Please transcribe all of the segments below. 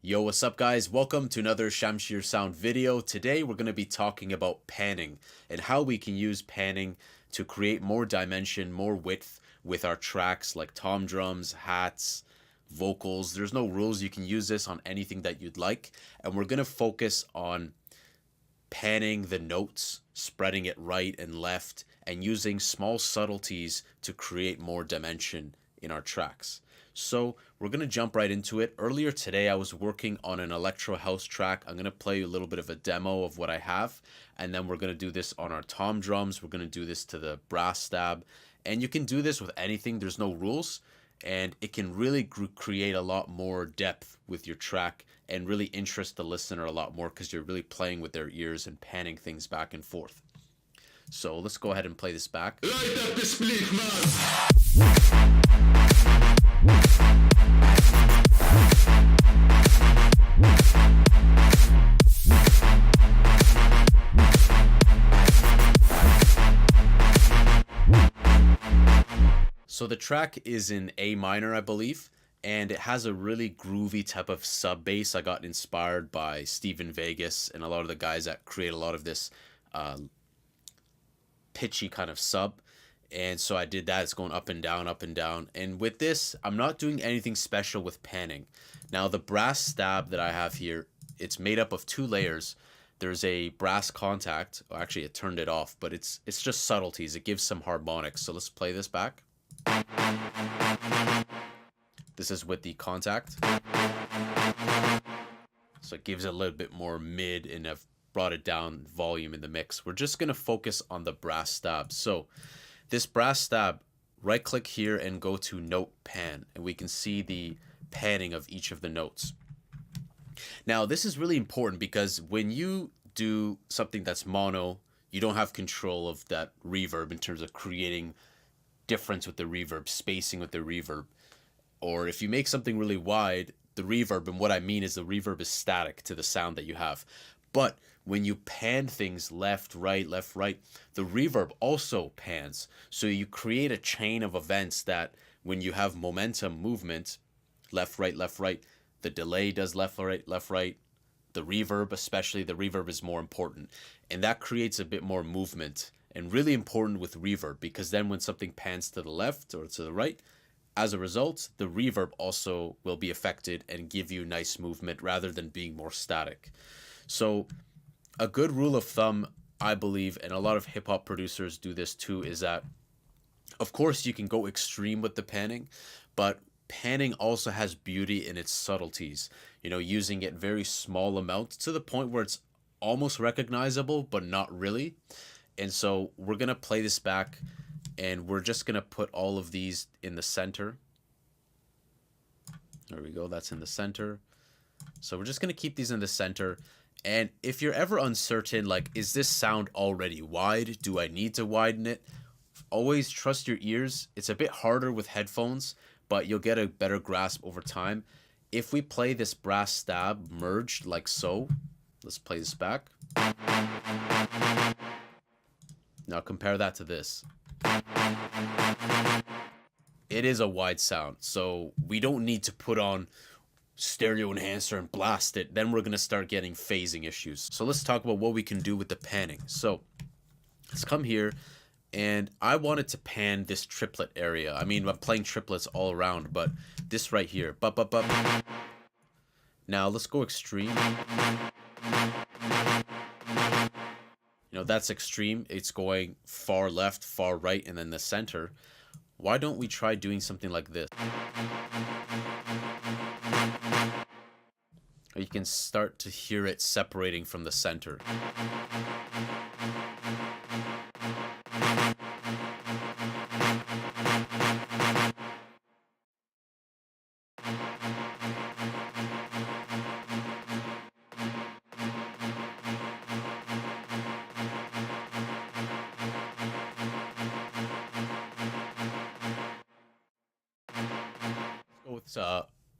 Yo, what's up guys? Welcome to another Shamshir Sound video. Today we're going to be talking about panning and how we can use panning to create more dimension, more width with our tracks like tom drums, hats, vocals. There's no rules. You can use this on anything that you'd like. And we're going to focus on panning the notes, spreading it right and left, and using small subtleties to create more dimension in our tracks. So we're going to jump right into it. Earlier today, I was working on an electro house track. I'm going to play you a little bit of a demo of what I have. And then we're going to do this on our tom drums. We're going to do this to the brass stab. And you can do this with anything. There's no rules. And it can really create a lot more depth with your track and really interest the listener a lot more because you're really playing with their ears and panning things back and forth. So let's go ahead and play this back. Light up the split, man. So the track is in A minor, I believe, and it has a really groovy type of sub bass. I got inspired by Steven Vegas and a lot of the guys that create a lot of this pitchy kind of sub. And so I did that. It's going up and down, up and down. And with this, I'm not doing anything special with panning. Now the brass stab that I have here, it's made up of two layers. There's a brass contact. Well, actually, it turned it off, but it's just subtleties. It gives some harmonics. So let's play this back. This is with the contact. So it gives it a little bit more mid, and I've brought it down volume in the mix. We're just going to focus on the brass stab. So this brass stab, right click here and go to note pan, and we can see the panning of each of the notes. Now this is really important because when you do something that's mono, you don't have control of that reverb in terms of creating difference with the reverb, spacing with the reverb. Or if you make something really wide, the reverb, and what I mean is the reverb is static to the sound that you have. But when you pan things left, right, the reverb also pans. So you create a chain of events that when you have momentum movement, left, right, the delay does left, right. The reverb, especially the reverb, is more important. And that creates a bit more movement. And really important with reverb, because then when something pans to the left or to the right, as a result, the reverb also will be affected and give you nice movement rather than being more static. So a good rule of thumb, I believe, and a lot of hip hop producers do this too, is that, of course, you can go extreme with the panning, but panning also has beauty in its subtleties, using it very small amounts to the point where it's almost recognizable, but not really. And so we're going to play this back, and we're just going to put all of these in the center. There we go. That's in the center. So we're just going to keep these in the center. And if you're ever uncertain, like, is this sound already wide? Do I need to widen it? Always trust your ears. It's a bit harder with headphones, but you'll get a better grasp over time. If we play this brass stab merged like so, let's play this back. Now compare that to this. It is a wide sound, so we don't need to put on stereo enhancer and blast it. Then we're going to start getting phasing issues. So let's talk about what we can do with the panning. So let's come here, and I wanted to pan this triplet area. I mean, I'm playing triplets all around, but this right here. Now let's go extreme. That's extreme. It's going far left, far right, and then the center. Why don't we try doing something like this? You can start to hear it separating from the center.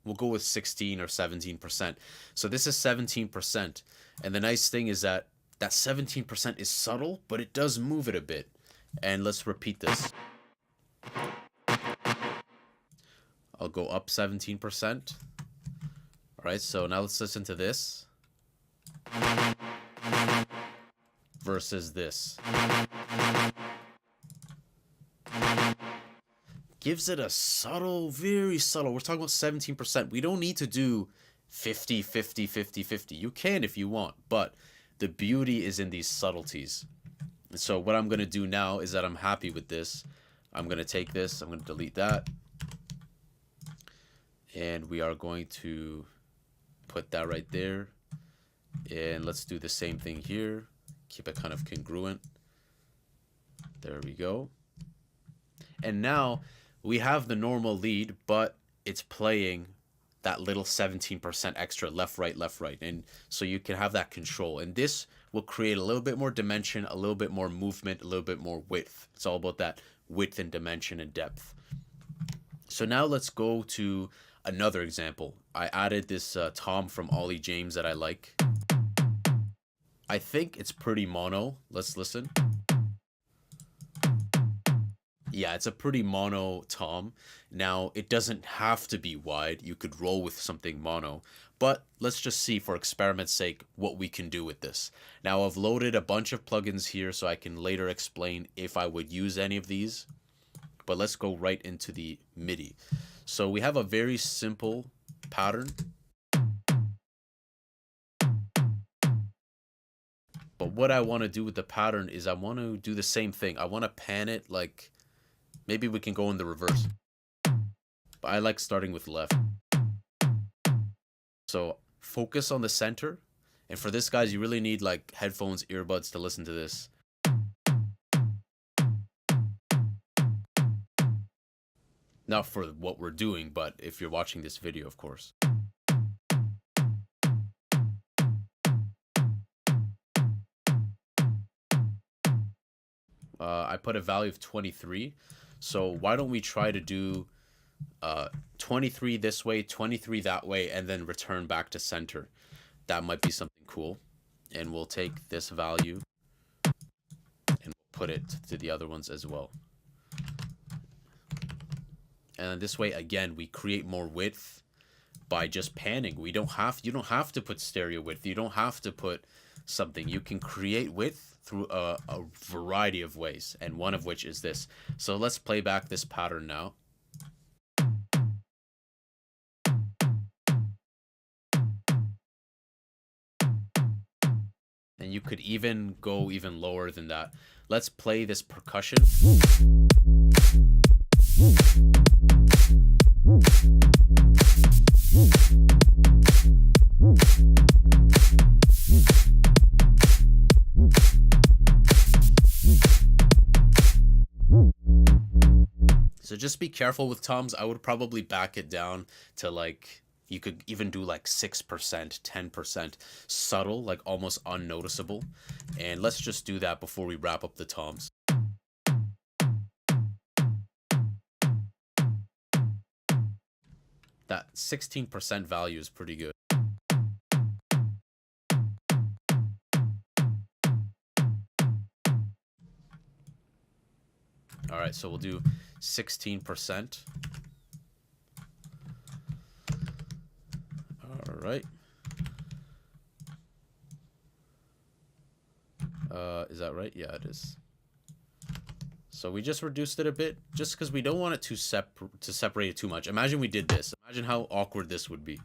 We'll go with 16 or 17%. So this is 17%. And the nice thing is that 17% is subtle, but it does move it a bit. And let's repeat this. I'll go up 17%. All right, so now let's listen to this versus this. Gives it a subtle, very subtle. We're talking about 17%. We don't need to do 50, 50, 50, 50. You can if you want, but the beauty is in these subtleties. And so what I'm going to do now is that I'm happy with this. I'm going to take this. I'm going to delete that. And we are going to put that right there. And let's do the same thing here. Keep it kind of congruent. There we go. And now we have the normal lead, but it's playing that little 17% extra left, right. And so you can have that control. And this will create a little bit more dimension, a little bit more movement, a little bit more width. It's all about that width and dimension and depth. So now let's go to another example. I added this tom from Ollie James that I like. I think it's pretty mono. Let's listen. Yeah, it's a pretty mono tom. Now, it doesn't have to be wide. You could roll with something mono. But let's just see, for experiment's sake, what we can do with this. Now, I've loaded a bunch of plugins here so I can later explain if I would use any of these. But let's go right into the MIDI. So we have a very simple pattern. But what I want to do with the pattern is I want to do the same thing. I want to pan it like... Maybe we can go in the reverse. But I like starting with left. So focus on the center. And for this, guys, you really need like headphones, earbuds to listen to this. Not for what we're doing, but if you're watching this video, of course. I put a value of 23. So why don't we try to do 23 this way, 23 that way, and then return back to center. That might be something cool. And we'll take this value and put it to the other ones as well. And this way, again, we create more width by just panning. You don't have to put stereo width. You don't have to put something. You can create width through a variety of ways, and one of which is this. So let's play back this pattern now. And you could even go even lower than that. Let's play this percussion. So just be careful with toms. I would probably back it down to like, you could even do like 6%, 10%, subtle, like almost unnoticeable. And let's just do that before we wrap up the toms. That 16% value is pretty good. All right, so we'll do 16%. All right. Is that right? Yeah, it is. So we just reduced it a bit, just because we don't want it to separate it too much. Imagine we did this. Imagine how awkward this would be.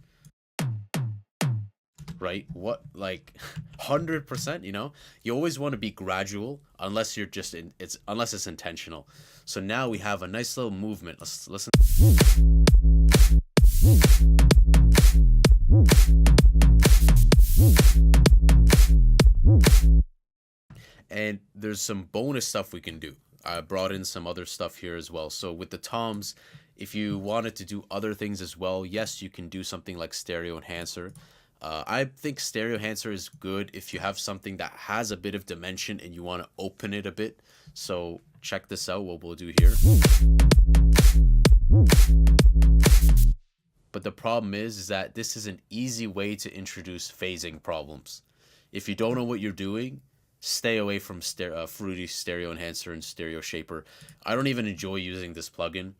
Right? What, like 100%, you know? You always want to be gradual unless you're just unless it's intentional. So now we have a nice little movement. Let's listen. And there's some bonus stuff we can do. I brought in some other stuff here as well. So with the toms, if you wanted to do other things as well, yes, you can do something like stereo enhancer. I think stereo enhancer is good if you have something that has a bit of dimension and you want to open it a bit. So check this out, what we'll do here. But the problem is that this is an easy way to introduce phasing problems. If you don't know what you're doing, stay away from Fruity Stereo Enhancer and Stereo Shaper. I don't even enjoy using this plugin.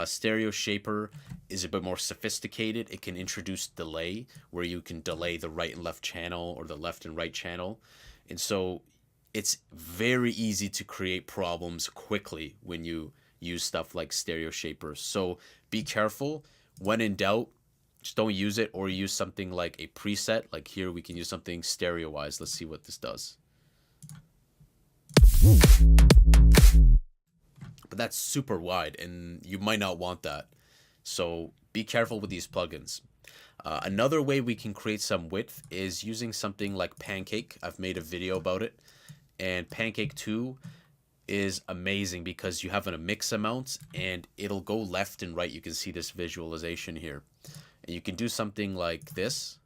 Stereo Shaper is a bit more sophisticated. It can introduce delay, where you can delay the right and left channel or the left and right channel. And so it's very easy to create problems quickly when you use stuff like Stereo Shaper. So be careful. When in doubt, just don't use it, or use something like a preset. Like here, we can use something stereo-wise. Let's see what this does. But that's super wide, and you might not want that. So be careful with these plugins. Another way we can create some width is using something like Pancake. I've made a video about it. And Pancake 2 is amazing because you have a mix amount and it'll go left and right. You can see this visualization here. And you can do something like this.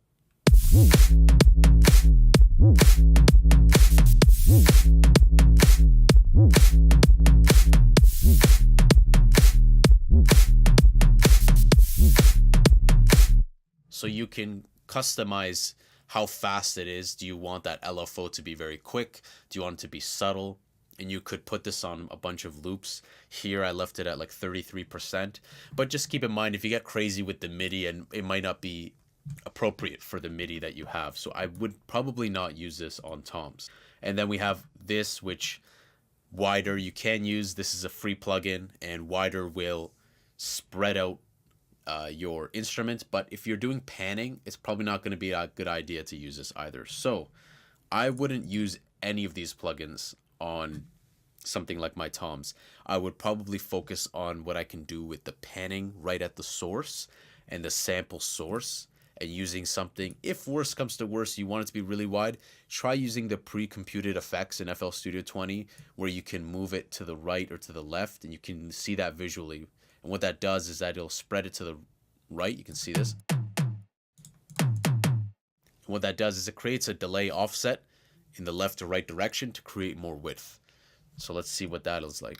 So you can customize how fast it is. Do you want that LFO to be very quick? Do you want it to be subtle? And you could put this on a bunch of loops. Here I left it at like 33%. But just keep in mind, if you get crazy with the MIDI, and it might not be appropriate for the MIDI that you have. So I would probably not use this on toms. And then we have this, which wider you can use. This is a free plugin, and wider will spread out your instrument. But if you're doing panning, it's probably not going to be a good idea to use this either. So I wouldn't use any of these plugins on something like my toms. I would probably focus on what I can do with the panning right at the source and the sample source, and using something, if worse comes to worse, you want it to be really wide, try using the pre-computed effects in FL Studio 20, where you can move it to the right or to the left, and you can see that visually. And what that does is that it'll spread it to the right. You can see this. And what that does is it creates a delay offset in the left or right direction to create more width. So let's see what that is like.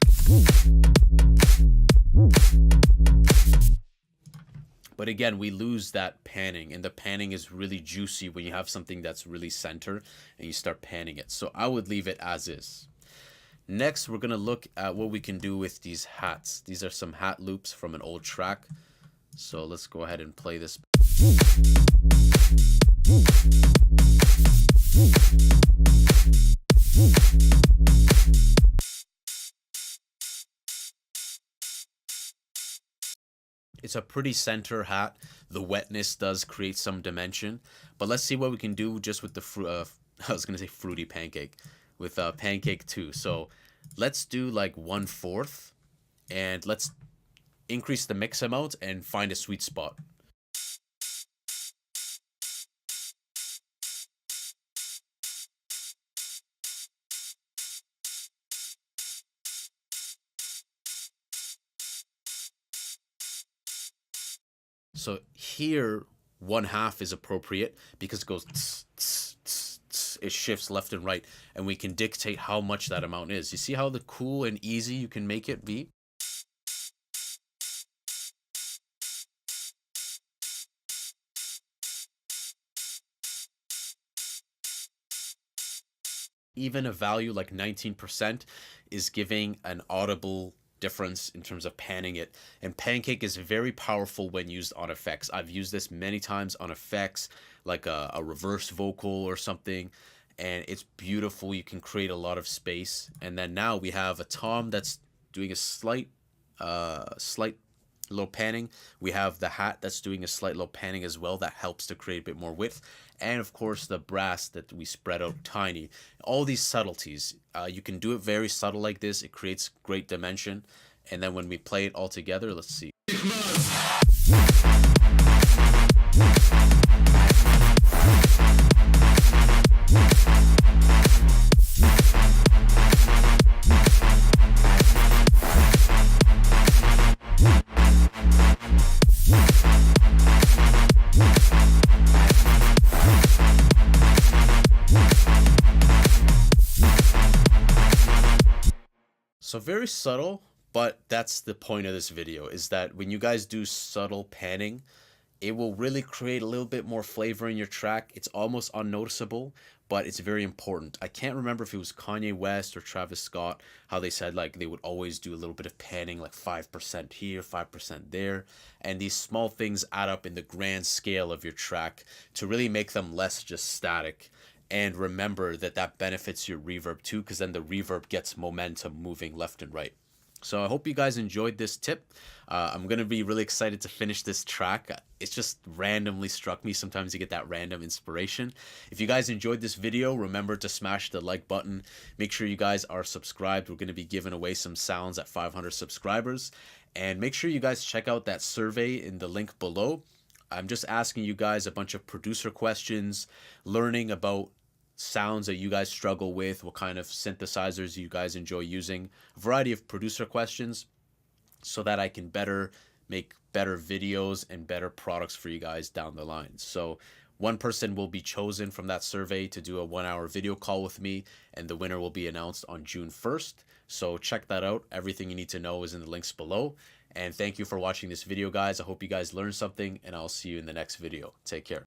But again, we lose that panning, and the panning is really juicy when you have something that's really center and you start panning it. So I would leave it as is. Next, we're going to look at what we can do with these hats. These are some hat loops from an old track. So let's go ahead and play this. It's a pretty center hat. The wetness does create some dimension. But let's see what we can do just with the I was going to say fruity pancake. With Pancake 2. So let's do like 1/4, and let's increase the mix amount and find a sweet spot. So here 1/2 is appropriate because it goes tss, tss, tss, tss. It shifts left and right, and we can dictate how much that amount is. You see how the cool and easy you can make it be? Even a value like 19% is giving an audible difference in terms of panning it. And Pancake is very powerful when used on effects. I've used this many times on effects, like a reverse vocal or something, and it's beautiful. You can create a lot of space. And then now we have a tom that's doing a slight low panning. We have the hat that's doing a slight low panning as well. That helps to create a bit more width. And of course the brass that we spread out tiny. All these subtleties, you can do it very subtle like this. It creates great dimension. And then when we play it all together, let's see. So very subtle, but that's the point of this video, is that when you guys do subtle panning, It will really create a little bit more flavor in your track. It's almost unnoticeable, but it's very important. I can't remember if it was Kanye West or Travis Scott, how they said like they would always do a little bit of panning, like 5% here, 5% there. And these small things add up in the grand scale of your track to really make them less just static. And remember that that benefits your reverb too, because then the reverb gets momentum moving left and right. So I hope you guys enjoyed this tip. I'm going to be really excited to finish this track. It's just randomly struck me. Sometimes you get that random inspiration. If you guys enjoyed this video, remember to smash the like button. Make sure you guys are subscribed. We're going to be giving away some sounds at 500 subscribers. And make sure you guys check out that survey in the link below. I'm just asking you guys a bunch of producer questions, learning about sounds that you guys struggle with, what kind of synthesizers you guys enjoy using, a variety of producer questions so that I can make better videos and better products for you guys down the line. So one person will be chosen from that survey to do a 1-hour video call with me, and the winner will be announced on June 1st. So check that out. Everything you need to know is in the links below. And thank you for watching this video, guys. I hope you guys learned something, and I'll see you in the next video. Take care.